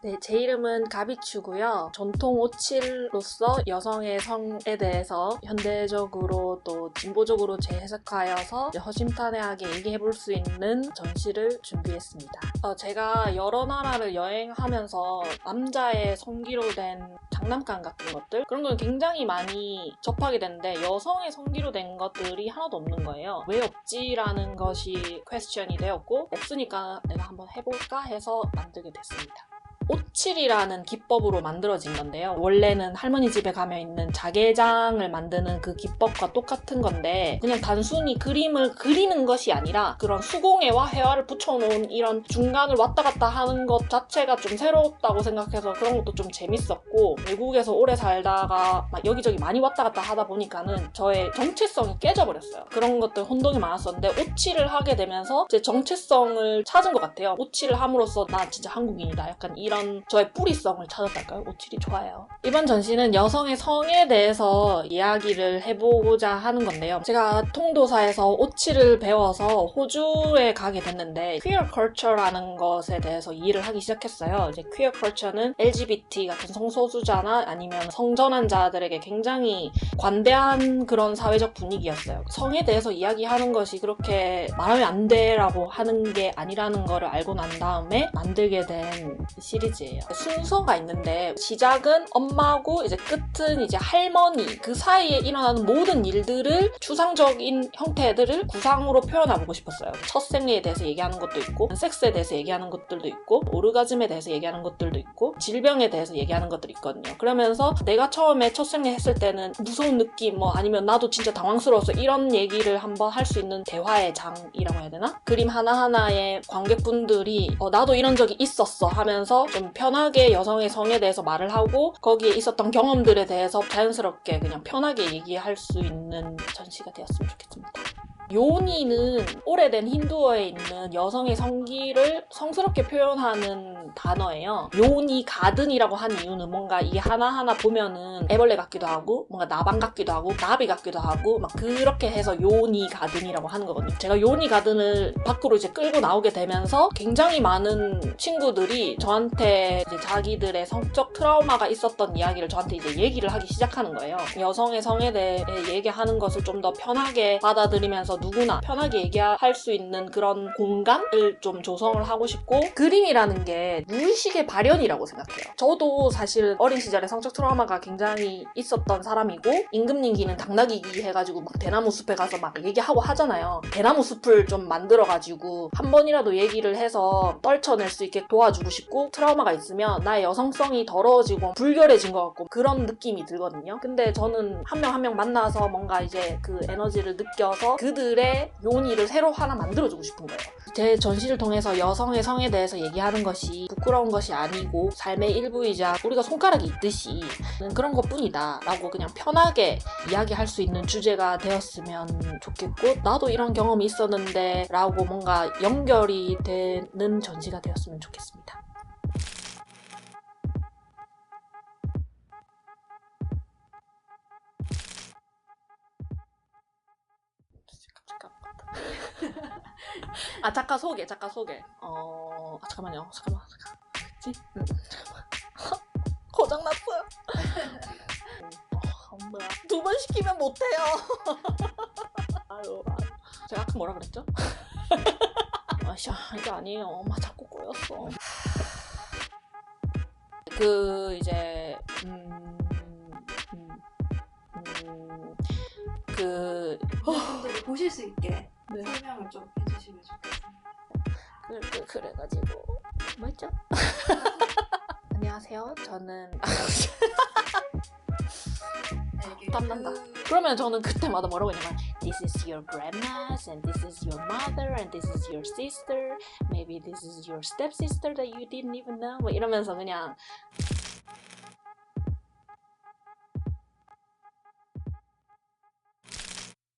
네, 제 이름은 가비추고요. 전통 57로서 여성의 성에 대해서 현대적으로 또 진보적으로 재해석하여서 허심탄회하게 얘기해볼 수 있는 전시를 준비했습니다. 제가 여러 나라를 여행하면서 남자의 성기로 된 장난감 같은 것들 그런 걸 굉장히 많이 접하게 되는데 여성의 성기로 된 것들이 하나도 없는 거예요. 왜 없지라는 것이 퀘스천이 되었고 없으니까 내가 한번 해볼까 해서 만들게 됐습니다. 오칠이라는 기법으로 만들어진 건데요. 원래는 할머니 집에 가면 있는 자개장을 만드는 그 기법과 똑같은 건데 그냥 단순히 그림을 그리는 것이 아니라 그런 수공예와 회화를 붙여놓은 이런 중간을 왔다 갔다 하는 것 자체가 좀 새롭다고 생각해서 그런 것도 좀 재밌었고 외국에서 오래 살다가 막 여기저기 많이 왔다 갔다 하다 보니까는 저의 정체성이 깨져버렸어요. 그런 것들 혼동이 많았었는데 오칠을 하게 되면서 제 정체성을 찾은 것 같아요. 오칠을 함으로써 나 진짜 한국인이다. 약간 이런 저의 뿌리성을 찾았달까요? 오칠이 좋아요. 이번 전시는 여성의 성에 대해서 이야기를 해보고자 하는 건데요. 제가 통도사에서 오칠을 배워서 호주에 가게 됐는데 퀴어 컬처라는 것에 대해서 이해를 하기 시작했어요. 이제 퀴어 컬처는 LGBT 같은 성소수자나 아니면 성전환자들에게 굉장히 관대한 그런 사회적 분위기였어요. 성에 대해서 이야기하는 것이 그렇게 말하면 안 돼라고 하는 게 아니라는 거를 알고 난 다음에 만들게 된 시리즈예요. 순서가 있는데 시작은 엄마고 이제 끝은 이제 할머니 그 사이에 일어나는 모든 일들을 추상적인 형태들을 구상으로 표현해보고 싶었어요. 첫 생리에 대해서 얘기하는 것도 있고 섹스에 대해서 얘기하는 것들도 있고 오르가즘에 대해서 얘기하는 것들도 있고 질병에 대해서 얘기하는 것들이 있거든요. 그러면서 내가 처음에 첫 생리 했을 때는 무서운 느낌 뭐 아니면 나도 진짜 당황스러웠어 이런 얘기를 한번 할 수 있는 대화의 장이라고 해야 되나? 그림 하나하나에 관객분들이 나도 이런 적이 있었어 하면서 좀 편하게 여성의 성에 대해서 말을 하고 거기에 있었던 경험들에 대해서 자연스럽게 그냥 편하게 얘기할 수 있는 전시가 되었으면 좋겠습니다. 요니는 오래된 힌두어에 있는 여성의 성기를 성스럽게 표현하는 단어예요. 요니 가든이라고 한 이유는 뭔가 이게 하나하나 보면은 애벌레 같기도 하고 뭔가 나방 같기도 하고 나비 같기도 하고 막 그렇게 해서 요니 가든이라고 하는 거거든요. 제가 요니 가든을 밖으로 이제 끌고 나오게 되면서 굉장히 많은 친구들이 저한테 이제 자기들의 성적 트라우마가 있었던 이야기를 저한테 이제 얘기를 하기 시작하는 거예요. 여성의 성에 대해 얘기하는 것을 좀 더 편하게 받아들이면서 누구나 편하게 얘기할 수 있는 그런 공간을 좀 조성을 하고 싶고 그림이라는 게 무의식의 발현이라고 생각해요. 저도 사실 어린 시절에 성적 트라우마가 굉장히 있었던 사람이고 임금님기는 당나귀기 해가지고 막 대나무 숲에 가서 막 얘기하고 하잖아요. 대나무 숲을 좀 만들어가지고 한 번이라도 얘기를 해서 떨쳐낼 수 있게 도와주고 싶고 트라우마가 있으면 나의 여성성이 더러워지고 불결해진 것 같고 그런 느낌이 들거든요. 근데 저는 한 명 한 명 만나서 뭔가 이제 그 에너지를 느껴서 그들의 요니를 새로 하나 만들어주고 싶은 거예요. 제 전시를 통해서 여성의 성에 대해서 얘기하는 것이 부끄러운 것이 아니고 삶의 일부이자 우리가 손가락이 있듯이 그런 것뿐이다 라고 그냥 편하게 이야기할 수 있는 주제가 되었으면 좋겠고 나도 이런 경험이 있었는데 라고 뭔가 연결이 되는 전시가 되었으면 좋겠습니다. 작가 소개. 잠깐만요. 뭐지? 잠깐만. 고장났어요. 엄마야. 2번 시키면 못해요. 아유. 제가 아까 뭐라 그랬죠? 이게 아니에요. 엄마 자꾸 꼬였어. 분들이 보실 수 있게 네. 설명을 좀 해주시면 좋겠습니다. 그래가지고 뭐였죠? 안녕하세요. 저는 땀난다. 그러면 저는 그때마다 뭐라고 했냐면 This is your grandma's and this is your mother and this is your sister. Maybe this is your stepsister that you didn't even know. 뭐 이러면서 그냥